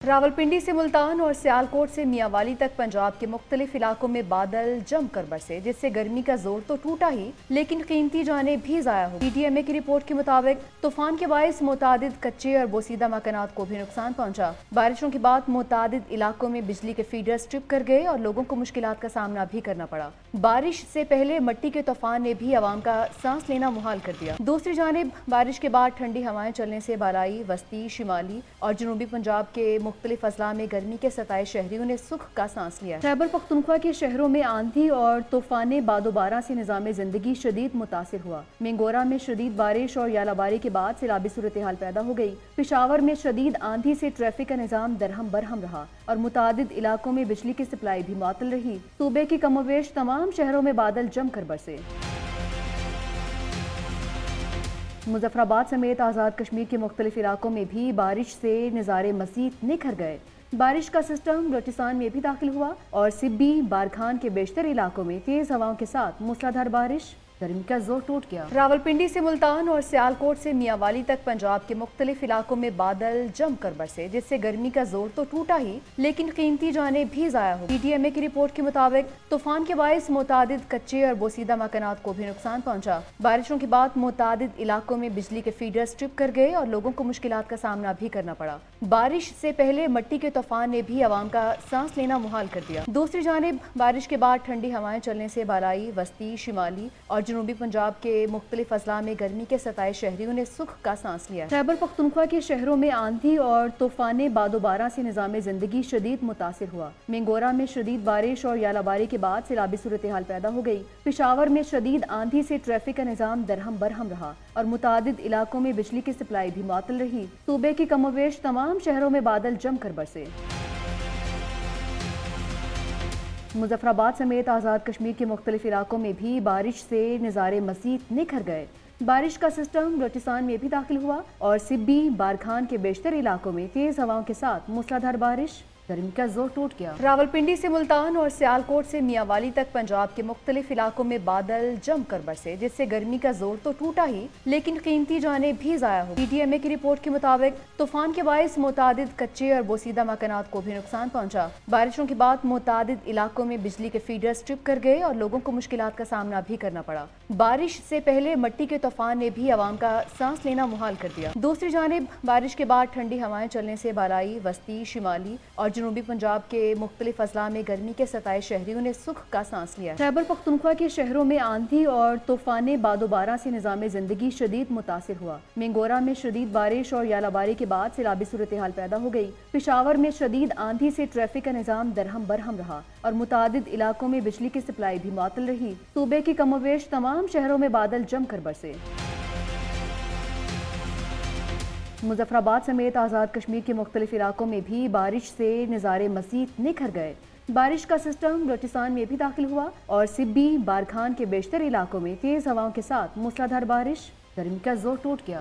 راولپنڈی سے ملتان اور سیالکوٹ سے میاں والی تک پنجاب کے مختلف علاقوں میں بادل جم کر برسے، جس سے گرمی کا زور تو ٹوٹا ہی لیکن قیمتی جانیں بھی ضائع ہوئی۔ پی ٹی ایم اے کی رپورٹ کے مطابق طوفان کے باعث متعدد کچے اور بوسیدہ مکانات کو بھی نقصان پہنچا۔ بارشوں کے بعد متعدد علاقوں میں بجلی کے فیڈرز ٹرپ کر گئے اور لوگوں کو مشکلات کا سامنا بھی کرنا پڑا۔ بارش سے پہلے مٹی کے طوفان نے بھی عوام کا سانس لینا محال کر دیا۔ دوسری جانب بارش کے بعد ٹھنڈی ہوائیں چلنے سے بالائی، وسطی، شمالی اور جنوبی پنجاب کے مختلف اضلاع میں گرمی کے 27 شہریوں نے سکھ کا سانس لیا۔ خیبر پختونخوا کے شہروں میں آندھی اور طوفان باد و باران سے نظام زندگی شدید متاثر ہوا۔ مینگورہ میں شدید بارش اور یالہ باری کے بعد سیلابی صورتحال پیدا ہو گئی۔ پشاور میں شدید آندھی سے ٹریفک کا نظام درہم برہم رہا اور متعدد علاقوں میں بجلی کی سپلائی بھی معطل رہی۔ صوبے کے کم و بیش تمام شہروں میں بادل جم کر برسے۔ مظفر آباد سمیت آزاد کشمیر کے مختلف علاقوں میں بھی بارش سے نظارے مزید نکھر گئے۔ بارش کا سسٹم بلوچستان میں بھی داخل ہوا اور سبی، بارکھان کے بیشتر علاقوں میں تیز ہواؤں کے ساتھ موسلا دھار بارش، گرمی کا زور ٹوٹ گیا۔ راولپنڈی سے ملتان اور سیالکوٹ سے میاں والی تک پنجاب کے مختلف علاقوں میں بادل جم کر برسے، جس سے گرمی کا زور تو ٹوٹا ہی لیکن قیمتی جانیں بھی ضائع ہوئی۔ پی ٹی ایم اے کی رپورٹ کے مطابق طوفان کے باعث متعدد کچے اور بوسیدہ مکانات کو بھی نقصان پہنچا۔ بارشوں کے بعد متعدد علاقوں میں بجلی کے فیڈرز ٹرپ کر گئے اور لوگوں کو مشکلات کا سامنا بھی کرنا پڑا۔ بارش سے پہلے مٹی کے طوفان نے بھی عوام کا سانس لینا محال کر دیا۔ دوسری جانب بارش کے بعد ٹھنڈی ہوائیں چلنے سے بالائی، وسطی، شمالی اور جنوبی پنجاب کے مختلف اضلاع میں گرمی کے 27 شہریوں نے سکھ کا سانس لیا۔ خیبر پختونخوا کے شہروں میں آندھی اور طوفان باد و باران سے نظام زندگی شدید متاثر ہوا۔ مینگورہ میں شدید بارش اور یالہ باری کے بعد سیلابی صورتحال پیدا ہو گئی۔ پشاور میں شدید آندھی سے ٹریفک کا نظام درہم برہم رہا اور متعدد علاقوں میں بجلی کی سپلائی بھی معطل رہی۔ صوبے کے کم و بیش تمام شہروں میں بادل جم کر برسے۔ مظفر آباد سمیت آزاد کشمیر کے مختلف علاقوں میں بھی بارش سے نظارے مزید نکھر گئے۔ بارش کا سسٹم بلوچستان میں بھی داخل ہوا اور سبی، بارکھان کے بیشتر علاقوں میں تیز ہواؤں کے ساتھ موسلا دھار بارش، گرمی کا زور ٹوٹ گیا۔ راولپنڈی سے ملتان اور سیالکوٹ سے میاں والی تک پنجاب کے مختلف علاقوں میں بادل جم کر برسے، جس سے گرمی کا زور تو ٹوٹا ہی لیکن قیمتی جانیں بھی ضائع ہوئی۔ پی ٹی ایم اے کی رپورٹ کے مطابق طوفان کے باعث متعدد کچے اور بوسیدہ مکانات کو بھی نقصان پہنچا۔ بارشوں کے بعد متعدد علاقوں میں بجلی کے فیڈرز ٹرپ کر گئے اور لوگوں کو مشکلات کا سامنا بھی کرنا پڑا۔ بارش سے پہلے مٹی کے طوفان نے بھی عوام کا سانس لینا محال کر دیا۔ دوسری جانب بارش کے بعد ٹھنڈی ہوائیں چلنے سے بالائی، وسطی، شمالی اور جنوبی پنجاب کے مختلف اضلاع میں گرمی کے 27 شہریوں نے سکھ کا سانس لیا۔ خیبر پختونخوا کے شہروں میں آندھی اور طوفان باد و باران سے نظام زندگی شدید متاثر ہوا۔ مینگورہ میں شدید بارش اور یالہ باری کے بعد سیلابی صورتحال پیدا ہو گئی۔ پشاور میں شدید آندھی سے ٹریفک کا نظام درہم برہم رہا اور متعدد علاقوں میں بجلی کی سپلائی بھی معطل رہی۔ صوبے کے کم و بیش تمام شہروں میں بادل جم کر برسے۔ مظفر آباد سمیت آزاد کشمیر کے مختلف علاقوں میں بھی بارش سے نظارے مزید نکھر گئے۔ بارش کا سسٹم بلوچستان میں بھی داخل ہوا اور سبی، بارکھان کے بیشتر علاقوں میں تیز ہواؤں کے ساتھ موسلا دھار بارش، گرمی کا زور ٹوٹ گیا۔